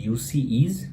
UCEs